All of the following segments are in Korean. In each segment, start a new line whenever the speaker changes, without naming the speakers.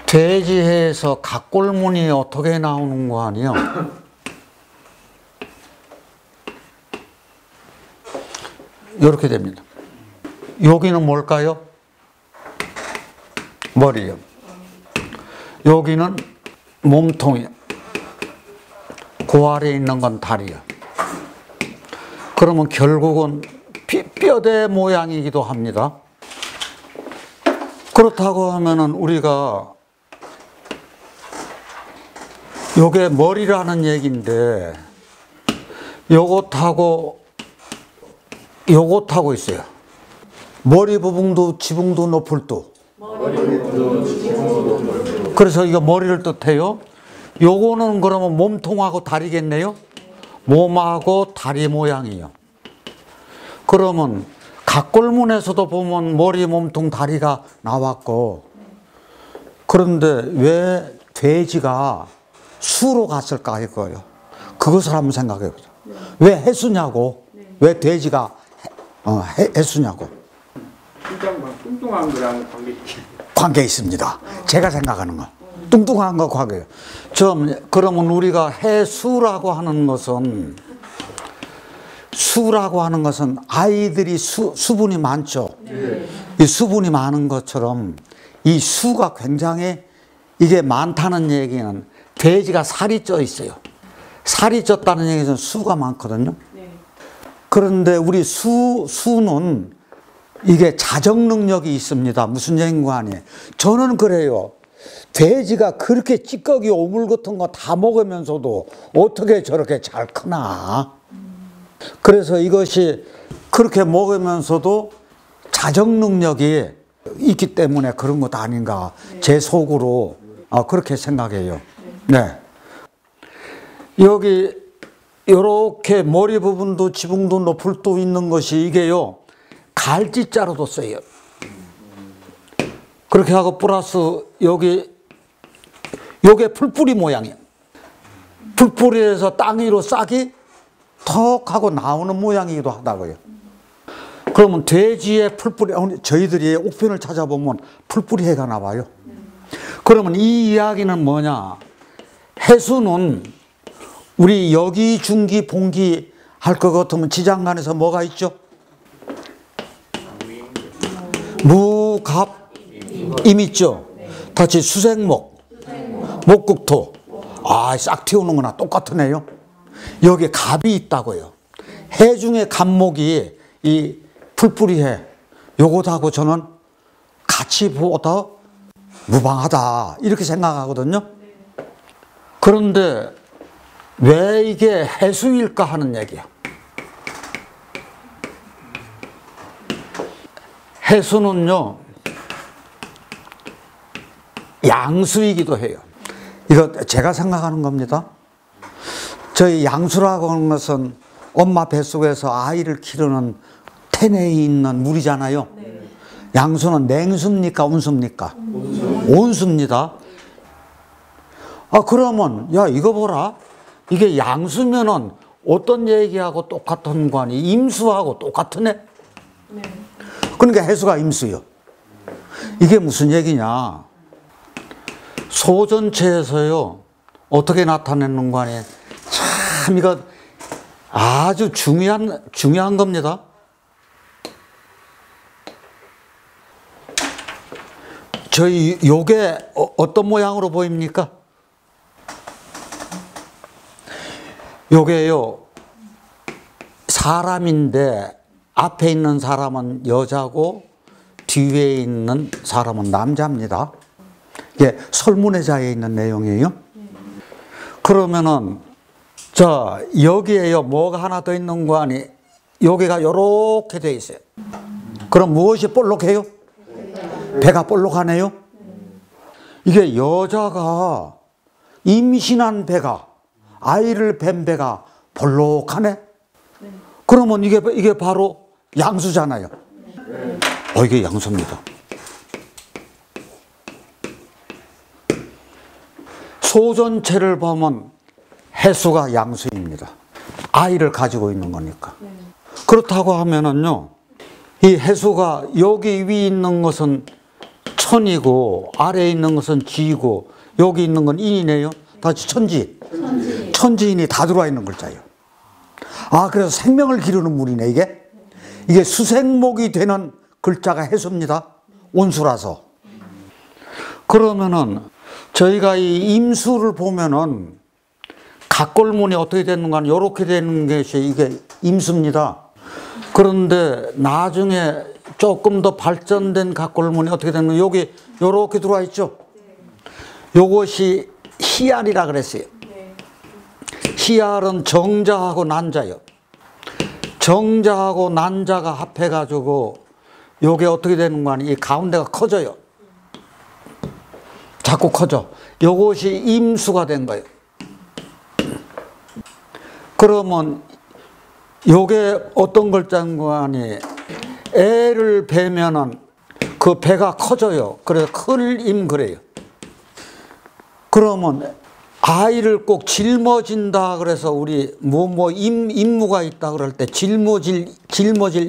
돼지해에서 각골문이 어떻게 나오는 거 아니요? 이렇게 됩니다. 여기는 뭘까요? 머리요. 여기는 몸통이요. 그 아래에 있는 건 다리요. 그러면 결국은 뼈대 모양이기도 합니다. 그렇다고 하면은 우리가 요게 머리라는 얘기인데 요것하고 있어요. 머리 부분도 지붕도 높을 도. 그래서 이거 머리를 뜻해요. 요거는 그러면 몸통하고 다리겠네요. 몸하고 다리 모양이요. 그러면 각골문에서도 보면 머리, 몸통, 다리가 나왔고, 그런데 왜 돼지가 수로 갔을까 이거예요. 그것을 한번 생각해 보자. 왜 해수냐고? 왜 돼지가 해수냐고?
뚱뚱한 거랑
관계 있습니다. 제가 생각하는 거. 뚱뚱한 거 관계예요. 그러면 우리가 해수라고 하는 것은 아이들이 수분이 많죠. 이 수분이 많은 것처럼 이 수가 굉장히 이게 많다는 얘기는 돼지가 살이 쪄 있어요. 살이 쪘다는 얘기는 수가 많거든요. 그런데 우리 수는 이게 자정 능력이 있습니다. 무슨 얘기인가 아니에요. 저는 그래요. 돼지가 그렇게 찌꺼기 오물 같은 거 다 먹으면서도 어떻게 저렇게 잘 크나. 그래서 이것이 그렇게 먹으면서도 자정 능력이 있기 때문에 그런 것 아닌가. 제 속으로 그렇게 생각해요. 네. 여기 이렇게 머리 부분도 지붕도 높을 도 있는 것이 이게요. 갈지자로도 써요. 그렇게 하고 플러스 요게 풀뿌리 모양이에요. 풀뿌리에서 땅 위로 싹이 턱 하고 나오는 모양이기도 하다고요. 그러면 돼지의 풀뿌리, 저희들이 옥편을 찾아보면 풀뿌리해가 나와요. 그러면 이 이야기는 뭐냐? 해수는 우리 여기, 중기, 봉기 할 것 같으면 지장간에서 뭐가 있죠? 무, 갑, 임 있죠? 같이 수생목, 목국토. 싹 튀우는 거나 똑같은 애요. 여기 갑이 있다고요. 해 중에 갑목이 이 풀뿌리해. 요것하고 저는 같이 보다 무방하다. 이렇게 생각하거든요. 그런데 왜 이게 해수일까 하는 얘기야. 해수는요, 양수이기도 해요. 이거 제가 생각하는 겁니다. 저희 양수라고 하는 것은 엄마 뱃속에서 아이를 기르는 태내에 있는 물이잖아요. 양수는 냉수입니까? 온수입니까? 온수입니다. 그러면 야 이거 보라. 이게 양수면은 어떤 얘기하고 똑같은 거 아니? 임수하고 똑같으네? 그러니까 해수가 임수요. 이게 무슨 얘기냐? 소 전체에서요 어떻게 나타내는 거 아니에요? 참 이거 아주 중요한 겁니다. 저희 요게 어떤 모양으로 보입니까? 요게요 사람인데 앞에 있는 사람은 여자고 뒤에 있는 사람은 남자입니다. 이게 설문회자에 있는 내용이에요. 그러면은 여기에요 뭐가 하나 더 있는 거 아니? 여기가 요렇게 돼 있어요. 그럼 무엇이 볼록해요? 배가 볼록하네요. 이게 여자가 임신한 배가 아이를 뵌 배가 볼록하네. 그러면 이게 바로 양수잖아요. 이게 양수입니다. 소 전체를 보면 해수가 양수입니다. 아이를 가지고 있는 거니까. 그렇다고 하면은요, 이 해수가 여기 위에 있는 것은 천이고 아래에 있는 것은 지이고 여기 있는 건 인이네요. 다시 천지. 천지인이 다 들어와 있는 글자예요. 아, 그래서 생명을 기르는 물이네, 이게. 이게 수생목이 되는 글자가 해수입니다. 온수라서. 그러면은 저희가 이 임수를 보면은 각골문이 어떻게 되는가, 이렇게 되는 것이 이게 임수입니다. 그런데 나중에 조금 더 발전된 각골문이 어떻게 되는 가, 여기 이렇게 들어와 있죠. 요것이 희알이라 그랬어요. 희알은 정자하고 난자요. 정자하고 난자가 합해가지고 요게 어떻게 되는 거 아니, 이 가운데가 커져요. 자꾸 커져. 요것이 임수가 된 거예요. 그러면 요게 어떤 글자인 거 아니, 애를 베면은 그 배가 커져요. 그래서 클임 그래요. 그러면 아이를 꼭 짊어진다 그래서 우리 임무가 있다 그럴 때 짊어질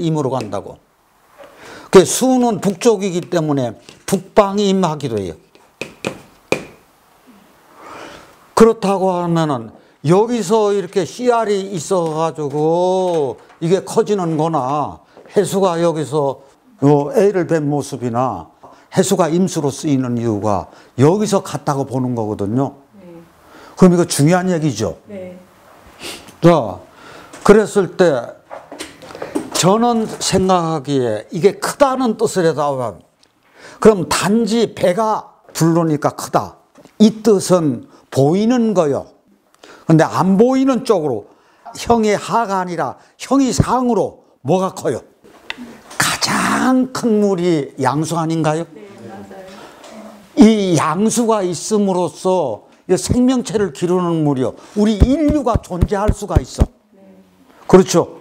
임으로 간다고. 그 수는 북쪽이기 때문에 북방이 임하기도 해요. 그렇다고 하면은 여기서 이렇게 씨알이 있어 가지고 이게 커지는 거나 해수가 여기서 애를 뵌 모습이나 해수가 임수로 쓰이는 이유가 여기서 같다고 보는 거거든요. 그럼 이거 중요한 얘기죠. 자, 그랬을 때 저는 생각하기에 이게 크다는 뜻을 해서, 그럼 단지 배가 부르니까 크다, 이 뜻은 보이는 거요. 근데 안 보이는 쪽으로, 형의 하가 아니라 형이 상으로 뭐가 커요? 가장 큰 물이 양수 아닌가요? 이 양수가 있음으로써 생명체를 기르는 물이요, 우리 인류가 존재할 수가 있어. 그렇죠?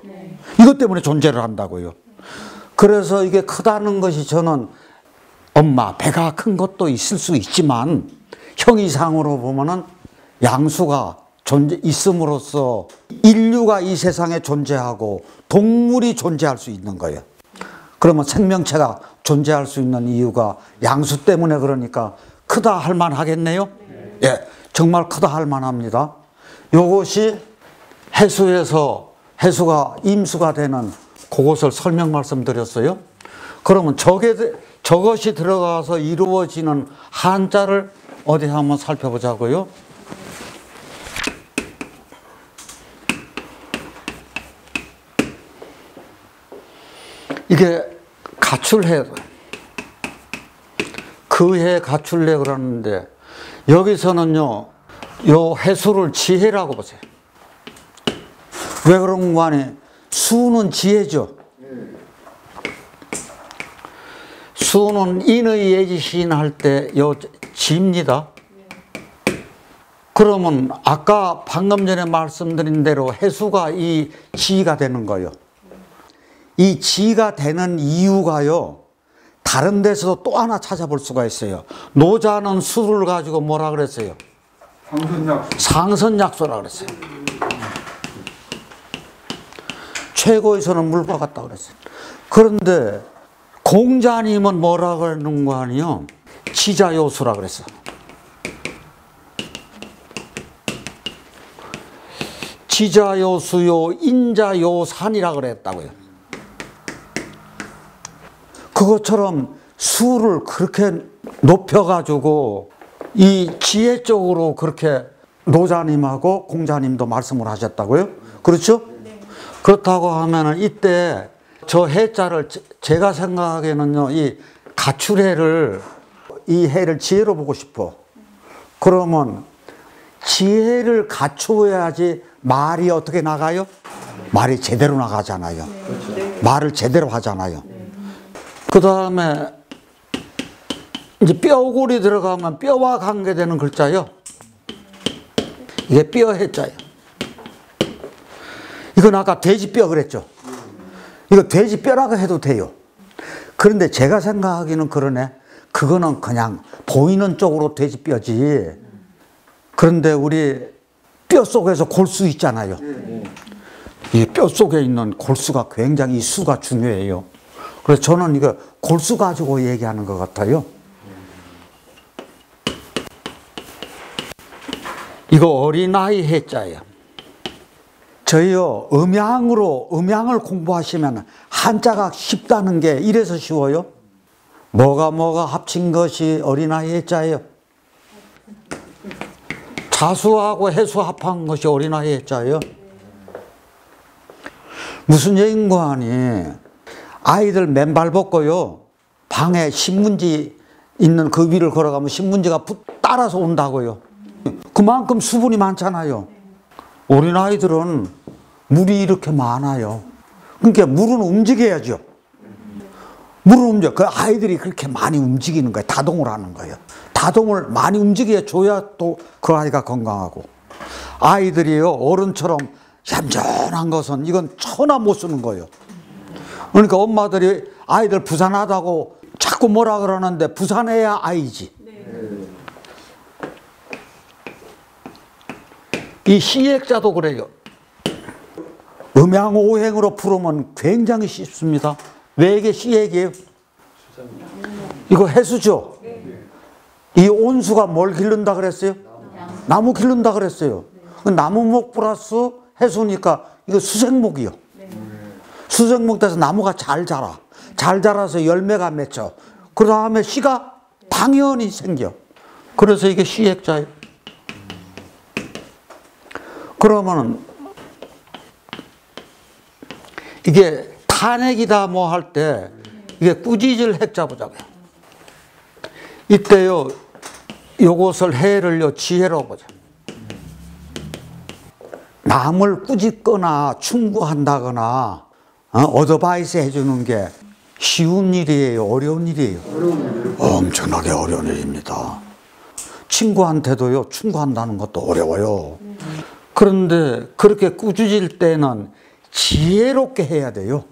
이것 때문에 존재를 한다고요. 그래서 이게 크다는 것이, 저는 엄마 배가 큰 것도 있을 수 있지만 형이상으로 보면은 양수가 있음으로써 인류가 이 세상에 존재하고 동물이 존재할 수 있는 거예요. 그러면 생명체가 존재할 수 있는 이유가 양수 때문에, 그러니까 크다 할 만하겠네요. 예, 정말 크다 할 만합니다. 요것이 해수가 임수가 되는 그것을 설명 말씀드렸어요. 그러면 저것이 들어가서 이루어지는 한자를 어디 한번 살펴보자고요. 이게 가출해, 그해 가출래 그러는데, 여기서는요 요 해수를 지혜라고 보세요. 왜 그런 거 아니, 수는 지혜죠. 수는 인의 예지시인 할 때 요 지입니다. 그러면 아까 방금 전에 말씀드린 대로 해수가 이 지가 되는 거예요. 이 지가 되는 이유가요, 다른 데서도 또 하나 찾아볼 수가 있어요. 노자는 수를 가지고 뭐라 그랬어요? 상선약소라 그랬어요. 최고의 수는 물과 같다 그랬어요. 그런데 공자님은 뭐라 그러는 거 아니요? 지자요수라 그랬어. 지자요수요 인자요산이라 그랬다고요. 그것처럼 수를 그렇게 높여가지고 이 지혜 쪽으로 그렇게 노자님하고 공자님도 말씀을 하셨다고요? 그렇죠? 네. 그렇다고 하면은 이때 저 해자를, 제가 생각하기에는요, 이 가출해를, 이 해를 지혜로 보고 싶어. 그러면 지혜를 갖추어야지 말이 어떻게 나가요? 말이 제대로 나가잖아요. 네. 말을 제대로 하잖아요. 네. 그 다음에 이제 뼈골이 들어가면 뼈와 관계되는 글자요. 이게 뼈 해자예요. 이건 아까 돼지뼈 그랬죠. 이거 돼지뼈라고 해도 돼요. 그런데 제가 생각하기는 그러네. 그거는 그냥 보이는 쪽으로 돼지뼈지. 그런데 우리 뼈 속에서 골수 있잖아요. 이 뼈 속에 있는 골수가 굉장히, 이 수가 중요해요. 그래서 저는 이거 골수 가지고 얘기하는 것 같아요. 이거 어린아이 해자예요. 저희요, 음양을 공부하시면 한자가 쉽다는 게 이래서 쉬워요. 뭐가 합친 것이 어린아이 해자예요. 자수하고 해수 합한 것이 어린아이 해자예요. 무슨 얘기인가 하니, 아이들 맨발 벗고요, 방에 신문지 있는 그 위를 걸어가면 신문지가 따라서 온다고요. 그만큼 수분이 많잖아요. 어린아이들은 물이 이렇게 많아요. 그러니까 물은 움직여야죠. 물은 움직여. 그 아이들이 그렇게 많이 움직이는 거예요. 다동을 하는 거예요. 다동을 많이 움직여 줘야 또 그 아이가 건강하고. 아이들이요, 어른처럼 얌전한 것은 이건 천하 못 쓰는 거예요. 그러니까 엄마들이 아이들 부산하다고 자꾸 뭐라 그러는데 부산해야 아이지. 이 시액자도 그래요. 음양오행으로 풀으면 굉장히 쉽습니다. 왜 이게 시액이에요? 이거 해수죠? 이 온수가 뭘 기른다 그랬어요? 나무 기른다 그랬어요. 나무목 플러스 해수니까 이거 수생목이요. 수생목 돼서 나무가 잘 자라. 잘 자라서 열매가 맺혀. 그 다음에 씨가 당연히 생겨. 그래서 이게 시액자예요. 그러면은 이게 탄핵이다 뭐 할 때 이게 꾸짖을 핵자 보자고요. 이때요, 요것을 해를요, 지혜로 보자. 남을 꾸짖거나 충고한다거나 어드바이스 해주는 게 쉬운 일이에요, 어려운 일이에요? 엄청나게 어려운 일입니다. 친구한테도요, 충고한다는 것도 어려워요. 그런데 그렇게 꾸짖을 때는 지혜롭게 해야 돼요.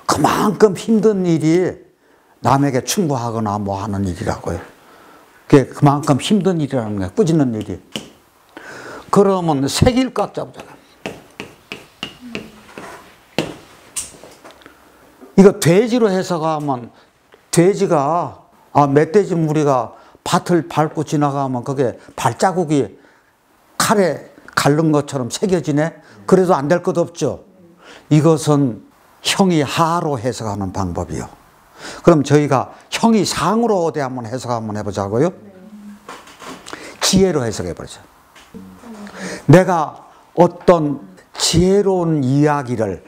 그만큼 힘든 일이 남에게 충고하거나 뭐 하는 일이라고요. 그게 그만큼 힘든 일이라는 거예요. 꾸짖는 일이. 그러면 색일각 잡잖아요. 이거 돼지로 해석하면 돼지가 멧돼지 무리가 밭을 밟고 지나가면 그게 발자국이 칼에 갈른 것처럼 새겨지네. 그래도 안 될 것 없죠. 이것은 형이 하로 해석하는 방법이요. 그럼 저희가 형이 상으로 어디 한번 해석 한번 해보자고요. 지혜로 해석해보자. 내가 어떤 지혜로운 이야기를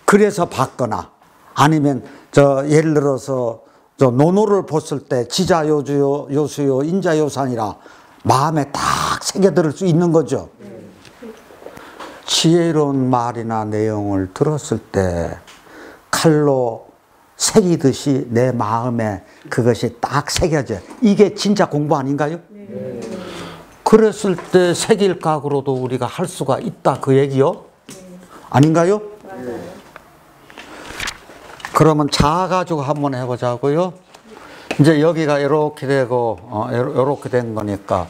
그래서 받거나 아니면 예를 들어서 논어를 봤을 때 지자요주요 요수요 인자요산이라 마음에 딱 새겨들을 수 있는 거죠. 지혜로운 말이나 내용을 들었을 때 칼로 새기듯이 내 마음에 그것이 딱 새겨져. 이게 진짜 공부 아닌가요? 네. 그랬을 때 색일각으로도 우리가 할 수가 있다 그 얘기요? 아닌가요? 네. 그러면 자가지고 한번 해보자고요. 이제 여기가 이렇게 되고 이렇게 된 거니까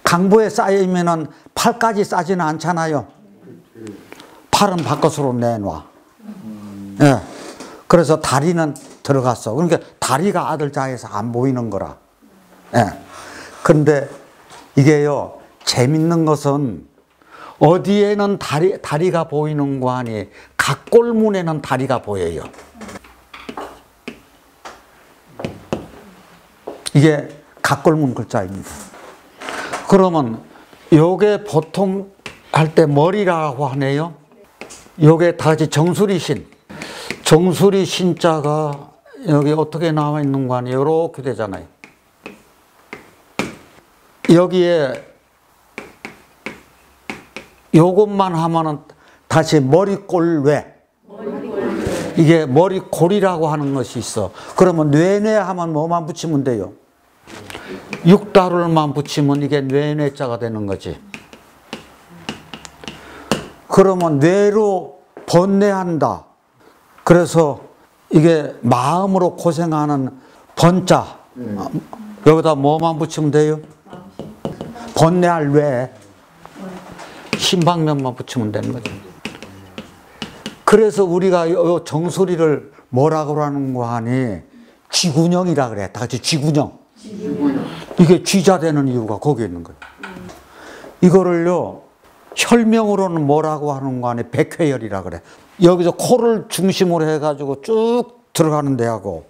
강보에 쌓이면은 팔까지 싸지는 않잖아요. 팔은 바깥으로 내놔. 예. 그래서 다리는 들어갔어. 그러니까 다리가 아들자에서 안 보이는 거라. 예. 근데 이게요, 재밌는 것은 어디에는 다리가 보이는 거 아니, 각골문에는 다리가 보여요. 이게 각골문 글자입니다. 그러면 요게 보통 할 때 머리라고 하네요. 요게 다 같이 정수리신. 정수리 신자가 여기 어떻게 나와 있는 거 아니에요? 이렇게 되잖아요. 여기에 요것만 하면은 다시 머리골 뇌. 이게 머리골이라고 하는 것이 있어. 그러면 뇌뇌 하면 뭐만 붙이면 돼요? 육다룰만 붙이면 이게 뇌뇌자가 되는 거지. 그러면 뇌로 번뇌한다. 그래서 이게 마음으로 고생하는 번자. 여기다 뭐만 붙이면 돼요? 번뇌할 뇌. 심방면만 붙이면 되는 거죠. 그래서 우리가 요 정수리를 뭐라고 하는 거 하니 쥐군형이라 그래. 다 같이 쥐군형. 이게 쥐자 되는 이유가 거기에 있는 거예요. 이거를요, 혈명으로는 뭐라고 하는 거 아니에요? 백회열이라 그래. 여기서 코를 중심으로 해가지고 쭉 들어가는 데하고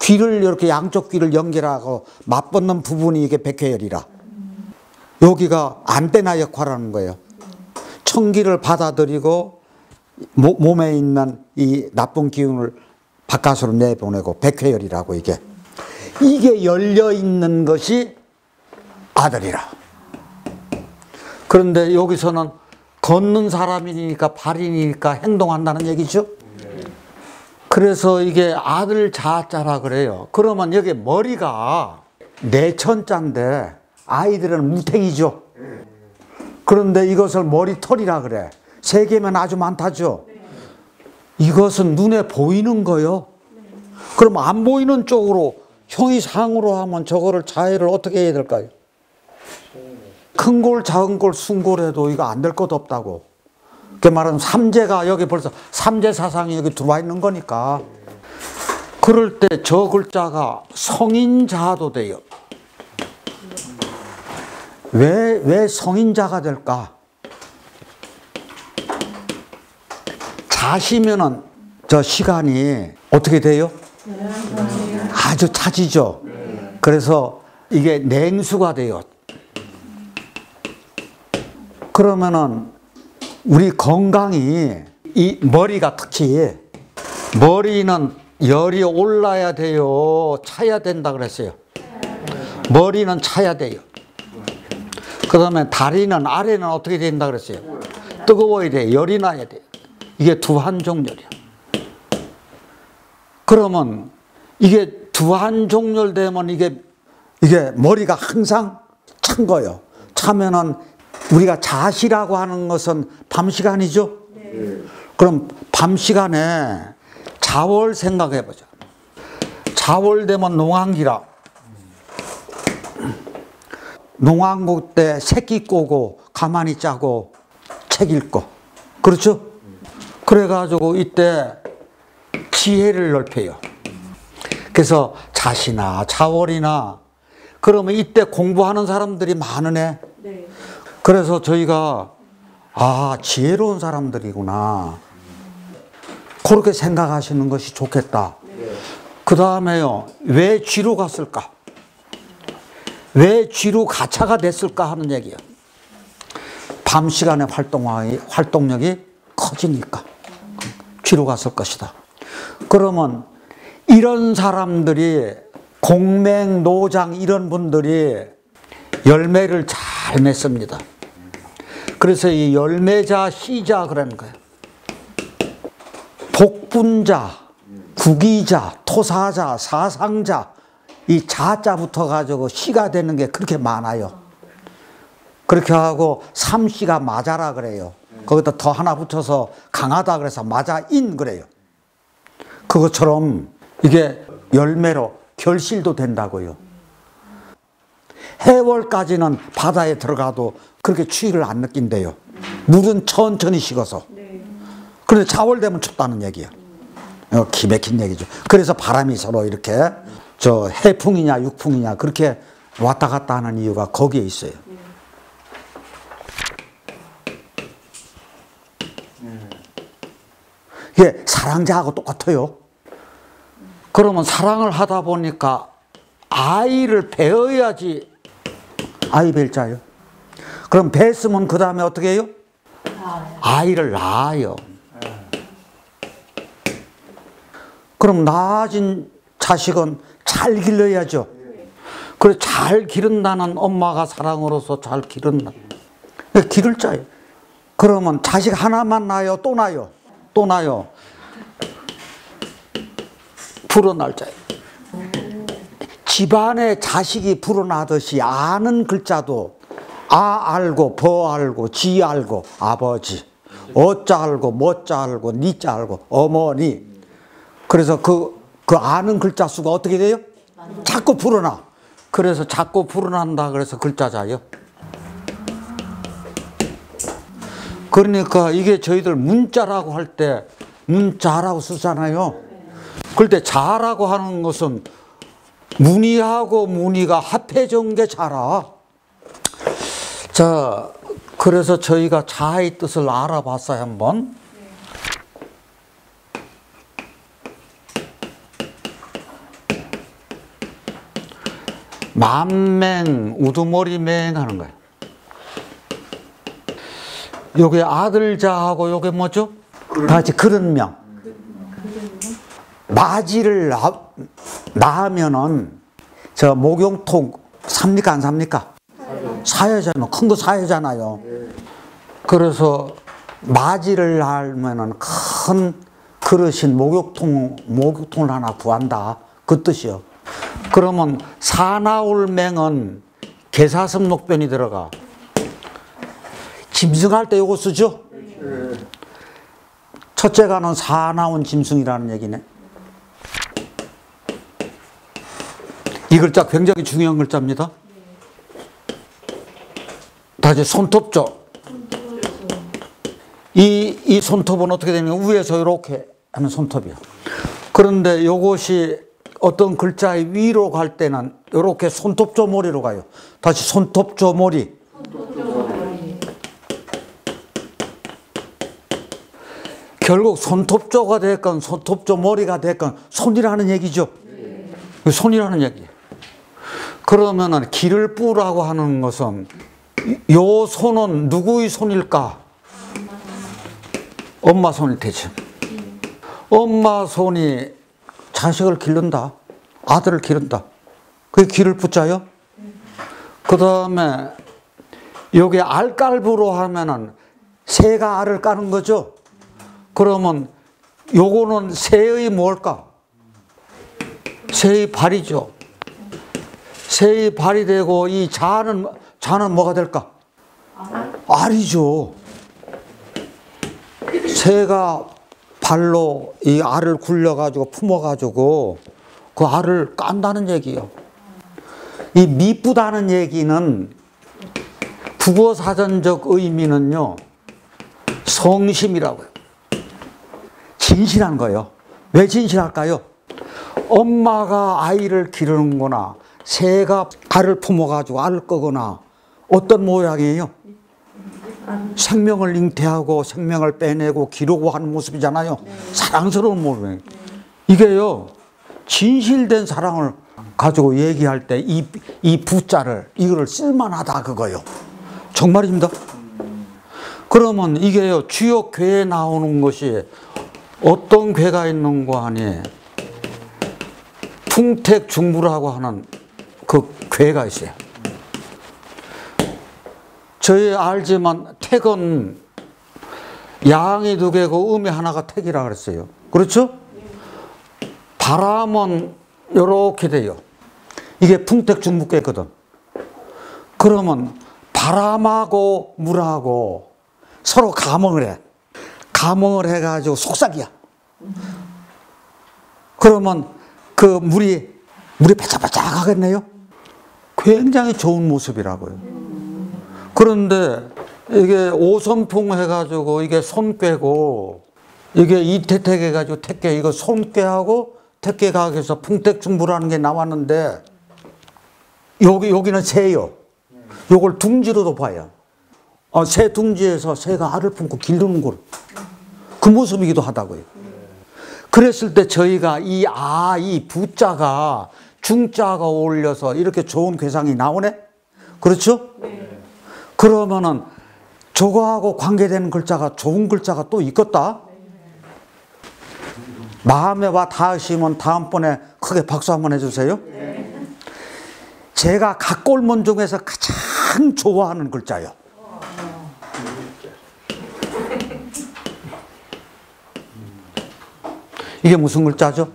귀를 이렇게 양쪽 귀를 연결하고 맞붙는 부분이 이게 백회열이라. 여기가 안테나 역할을 하는 거예요. 청기를 받아들이고 몸에 있는 이 나쁜 기운을 바깥으로 내보내고 백회열이라고 이게 열려 있는 것이 아들이라. 그런데 여기서는 걷는 사람이니까 발인이니까 행동한다는 얘기죠. 그래서 이게 아들 자자라 그래요. 그러면 여기 머리가 내천자인데 아이들은 무탱이죠. 그런데 이것을 머리털이라 그래. 세 개면 아주 많다죠. 이것은 눈에 보이는 거요. 그럼 안 보이는 쪽으로 형이 상으로 하면 저거를 자해를 어떻게 해야 될까요? 큰 골, 작은 골, 순골해도 이거 안 될 것도 없다고. 그 말은 삼재가 여기 벌써 삼재 사상이 여기 들어와 있는 거니까. 그럴 때 저 글자가 성인자도 돼요. 왜 성인자가 될까? 자시면은 저 시간이 어떻게 돼요? 아주 차지죠. 그래서 이게 냉수가 돼요. 그러면은 우리 건강이 이 머리가 특히 머리는 열이 올라야 돼요, 차야 된다 그랬어요. 머리는 차야 돼요. 그 다음에 다리는 아래는 어떻게 된다 그랬어요? 뜨거워야 돼, 열이 나야 돼. 이게 두한종렬이야. 그러면 이게 두한종렬 되면 이게 머리가 항상 찬 거예요. 차면은 우리가 자시라고 하는 것은 밤 시간이죠. 그럼 밤 시간에 자월 생각해 보자. 자월 되면 농한기라. 농한국 때 새끼 꼬고 가만히 짜고 책 읽고, 그렇죠? 그래가지고 이때 지혜를 넓혀요. 그래서 자시나 자월이나 그러면 이때 공부하는 사람들이 많으네. 그래서 저희가 지혜로운 사람들이구나, 그렇게 생각하시는 것이 좋겠다. 그 다음에요, 왜 쥐로 갔을까? 왜 쥐로 가차가 됐을까 하는 얘기야. 밤 시간에 활동력이 커지니까 쥐로 갔을 것이다. 그러면 이런 사람들이 공맹, 노장 이런 분들이 열매를 잘 맺습니다. 그래서 이 열매자, 씨자 그러는 거예요. 복분자, 구기자, 토사자, 사상자, 이 자자부터 가지고 씨가 되는 게 그렇게 많아요. 그렇게 하고 삼씨가 마자라 그래요. 거기다 더 하나 붙여서 강하다 그래서 마자인 그래요. 그것처럼 이게 열매로 결실도 된다고요. 해월까지는 바다에 들어가도 그렇게 추위를 안 느낀대요. 물은 천천히 식어서. 그런데 자월 되면 춥다는 얘기야. 기맥힌 얘기죠. 그래서 바람이 서로 이렇게 저 해풍이냐 육풍이냐 그렇게 왔다 갔다 하는 이유가 거기에 있어요. 이게 사랑자하고 똑같아요. 그러면 사랑을 하다 보니까 아이를 배어야지. 아이 뵐자요. 그럼 뵀으면 그 다음에 어떻게 해요? 아이를 낳아요. 그럼 낳아진 자식은 잘 길러야죠. 그래, 잘 기른다는 엄마가 사랑으로서 잘 기른다. 기를 자예요. 그러면 자식 하나만 낳아요? 또 낳아요? 또 낳아요? 불어날 자예요. 집안에 자식이 불어나듯이 아는 글자도 알고 알고 지 알고 아버지, 어자 알고 뭐자 알고 니자 알고 어머니. 그래서 그 아는 글자 수가 어떻게 돼요? 자꾸 불어나. 그래서 자꾸 불어난다 그래서 글자자요. 그러니까 이게 저희들 문자라고 할 때 문자라고 쓰잖아요. 그럴 때 자라고 하는 것은 무늬하고 무늬가 합해진 게 자라. 자, 그래서 저희가 자의 뜻을 알아봤어요, 한번. 만맹, 우두머리맹 하는 거예요. 요게 아들자하고 요게 뭐죠? 같이 그릇명. 마지를 낳으면은 저 목욕통 삽니까 안 삽니까? 사야잖아요. 큰 거 사야잖아요. 그래서 마지를 낳으면은 큰 그릇인 목욕통을 하나 구한다. 그 뜻이요. 그러면 사나울맹은 개사슴록변이 들어가. 짐승할 때 요거 쓰죠? 첫째가는 사나운 짐승이라는 얘기네. 이 글자 굉장히 중요한 글자입니다. 다시 손톱조. 이 손톱은 어떻게 되냐면 위에서 이렇게 하는 손톱이야. 그런데 이것이 어떤 글자의 위로 갈 때는 이렇게 손톱조 머리로 가요. 다시 손톱조 머리. 결국 손톱조가 됐건 손톱조 머리가 됐건 손이라는 얘기죠. 손이라는 얘기예요. 그러면은 기를 뿌라고 하는 것은 요 손은 누구의 손일까? 엄마 손일 테죠. 엄마 손이 자식을 기른다. 아들을 기른다. 그게 기를 뿌자요. 그 다음에 여기 알깔부로 하면은 새가 알을 까는 거죠. 그러면 요거는 새의 뭘까? 새의 발이죠. 새의 발이 되고 이 자는 뭐가 될까? 알이죠. 새가 발로 이 알을 굴려가지고 품어가지고 그 알을 깐다는 얘기예요. 이 미쁘다는 얘기는 국어사전적 의미는요, 성심이라고요. 진실한 거예요. 왜 진실할까요? 엄마가 아이를 기르는거나 새가 알을 품어가지고 알을 끄거나 어떤 모양이에요? 생명을 잉태하고 생명을 빼내고 기르고 하는 모습이잖아요. 사랑스러운 모습이에요. 이게요, 진실된 사랑을 가지고 얘기할 때 이 부자를 이거를 쓸만하다 그거요. 정말입니다. 그러면 이게요, 주요 괴에 나오는 것이 어떤 괴가 있는 거 아니에요? 풍택중부라고 하는 그 괴가 있어요. 저희 알지만 택은 양이 두 개고 음이 하나가 택이라 그랬어요. 그렇죠? 바람은 이렇게 돼요. 이게 풍택중부괴거든. 그러면 바람하고 물하고 서로 감흥을 해. 감흥을 해가지고 속삭이야. 그러면 그 물이 바짝바짝 하겠네요. 굉장히 좋은 모습이라고요. 그런데 이게 오선풍 해가지고 이게 손괴고 이게 이태택 해가지고 택괴, 이거 손괴하고 택괴각에서 풍택중부라는 게 나왔는데 여기는 새요. 요걸 둥지로도 봐요. 새 둥지에서 새가 알을 품고 기르는 걸. 그 모습이기도 하다고요. 그랬을 때 저희가 이 부자가 중자가 어울려서 이렇게 좋은 괴상이 나오네? 그렇죠? 그러면은 저거하고 관계되는 글자가 좋은 글자가 또 있겠다? 마음에 와 닿으시면 다음번에 크게 박수 한번 해주세요. 제가 각골문 중에서 가장 좋아하는 글자예요. 이게 무슨 글자죠?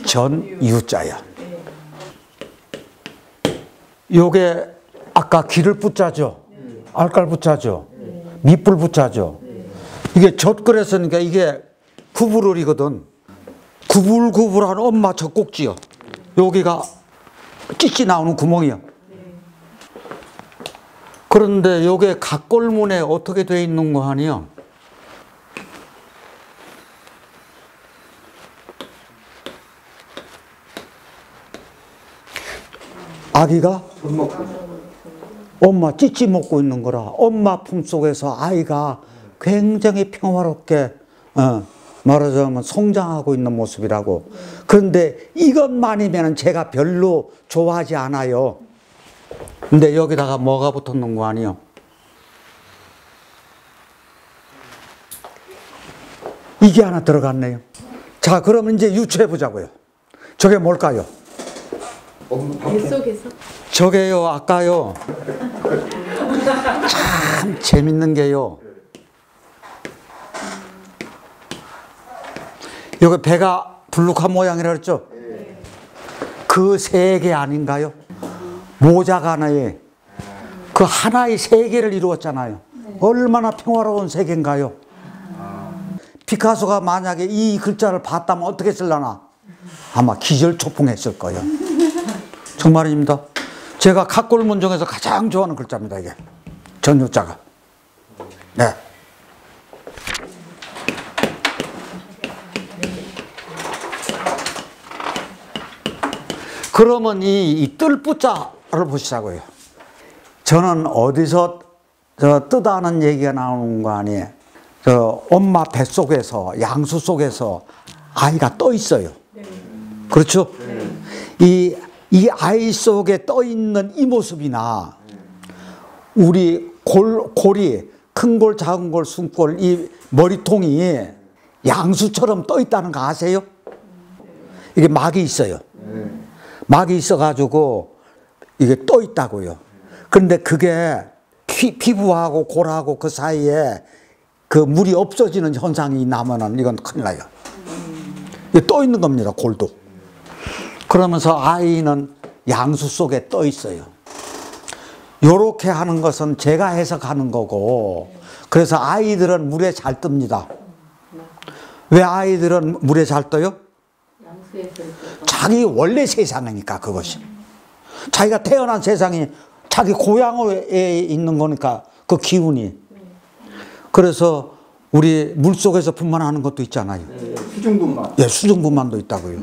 전유자야. 요게 아까 기를 뿌자죠. 알깔 뿌자죠. 밑불 뿌자죠. 이게 젖글했으니까 이게 구불을이거든. 구불구불한 엄마 젖꼭지요. 여기가 찌찌 나오는 구멍이요. 그런데 요게 각골문에 어떻게 되어 있는 거 아니요? 자기가
젖 먹고
엄마 찌찌 먹고 있는 거라. 엄마 품속에서 아이가 굉장히 평화롭게 말하자면 성장하고 있는 모습이라고. 그런데 이것만이면 제가 별로 좋아하지 않아요. 근데 여기다가 뭐가 붙었는 거 아니에요? 이게 하나 들어갔네요. 자, 그러면 이제 유추해 보자고요. 저게 뭘까요?
뱃속에서?
저게요, 아까요. 참 재밌는 게요. 여기 배가 불룩한 모양이라 그랬죠? 그 세 개 아닌가요? 모자가 하나에 그 하나의 세 개를 이루었잖아요. 얼마나 평화로운 세계인가요? 피카소가 만약에 이 글자를 봤다면 어떻게 쓸라나? 아마 기절초풍했을 거예요. 정말입니다. 제가 각골문 중에서 가장 좋아하는 글자입니다. 이게 전유자가. 네. 그러면 이 뜰부자를 보시자고요. 저는 어디서 뜨다는 얘기가 나오는 거 아니에요. 엄마 뱃속에서, 양수 속에서 아이가 떠 있어요. 그렇죠? 이 아이 속에 떠 있는 이 모습이나 우리 골이 큰 골, 작은 골, 숨골, 이 머리통이 양수처럼 떠 있다는 거 아세요? 이게 막이 있어요. 막이 있어가지고 이게 떠 있다고요. 그런데 그게 피부하고 골하고 그 사이에 그 물이 없어지는 현상이 나면은 이건 큰일 나요. 이게 떠 있는 겁니다, 골도. 그러면서 아이는 양수 속에 떠 있어요. 요렇게 하는 것은 제가 해석하는 거고, 그래서 아이들은 물에 잘 뜹니다. 왜 아이들은 물에 잘 떠요? 자기 원래 세상이니까, 그것이. 자기가 태어난 세상이 자기 고향에 있는 거니까, 그 기운이. 그래서 우리 물속에서 분만하는 것도 있잖아요.
수중분만.
예, 수중분만도 있다고요.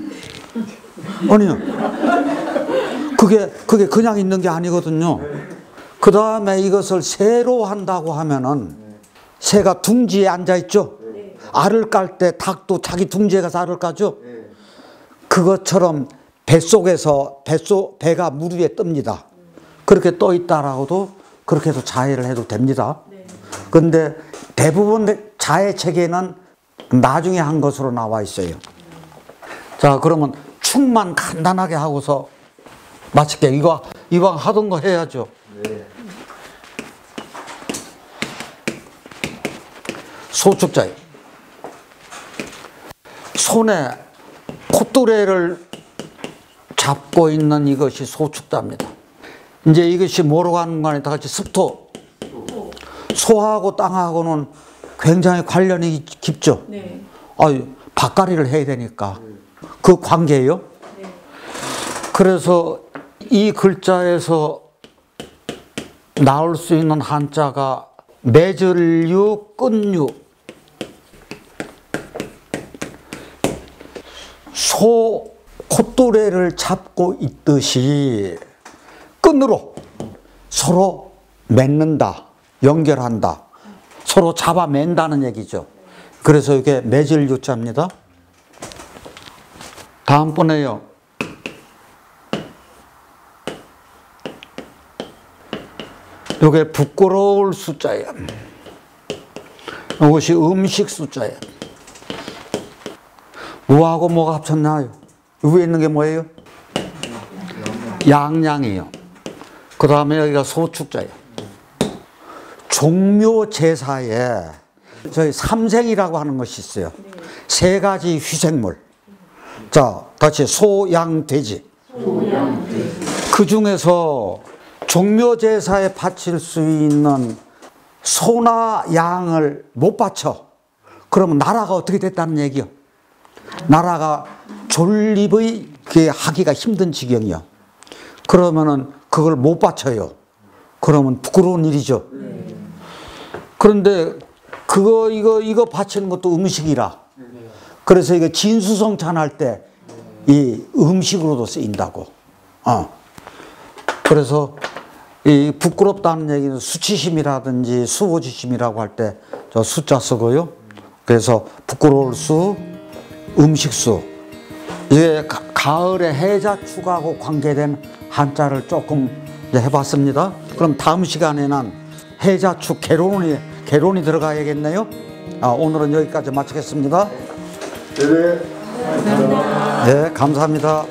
아니요. 그게 그냥 있는 게 아니거든요. 그 다음에 이것을 새로 한다고 하면은, 새가 둥지에 앉아있죠? 알을 깔 때 닭도 자기 둥지에 가서 알을 까죠? 그것처럼 배가 물 위에 뜹니다. 그렇게 떠 있다라고도 그렇게 해서 자해를 해도 됩니다. 그런데 대부분 자해 체계는 나중에 한 것으로 나와 있어요. 자, 그러면 축만 간단하게 하고서 마칠게. 이왕 하던 거 해야죠. 소축자예요. 손에 콧뚜레를 잡고 있는 이것이 소축자입니다. 이제 이것이 뭐로 가는 거 아니에요? 다 같이 습토. 소하고 땅하고는 굉장히 관련이 깊죠.
네.
밭갈이를 해야 되니까 그 관계예요.
네.
그래서 이 글자에서 나올 수 있는 한자가 매절유, 끝유. 소 콧뚜레를 잡고 있듯이 끈으로 서로 맺는다, 연결한다, 서로 잡아맨다는 얘기죠. 그래서 이게 매절유자입니다. 다음번에요. 이게 부끄러울 숫자예요. 이것이 음식 숫자예요. 뭐하고 뭐가 합쳤나요? 위에 있는 게 뭐예요? 양양이요. 그 다음에 여기가 소축자예요. 종묘 제사에 저희 삼생이라고 하는 것이 있어요. 세 가지 희생물. 자, 같이 소, 양, 돼지. 그 중에서 종묘 제사에 바칠 수 있는 소나 양을 못 바쳐. 그러면 나라가 어떻게 됐다는 얘기요? 나라가 존립의 하기가 힘든 지경이요. 그러면은 그걸 못 바쳐요. 그러면 부끄러운 일이죠. 그런데 이거 바치는 것도 음식이라. 그래서 이거 진수성찬 할 때 이 음식으로도 쓰인다고. 그래서 이 부끄럽다는 얘기는 수치심이라든지 수호지심이라고 할 때 저 숫자 쓰고요. 그래서 부끄러울 수, 음식수. 이게 가을의 해자축하고 관계된 한자를 조금 해봤습니다. 그럼 다음 시간에는 해자축 개론이 들어가야겠네요. 오늘은 여기까지 마치겠습니다.
네.
네, 감사합니다.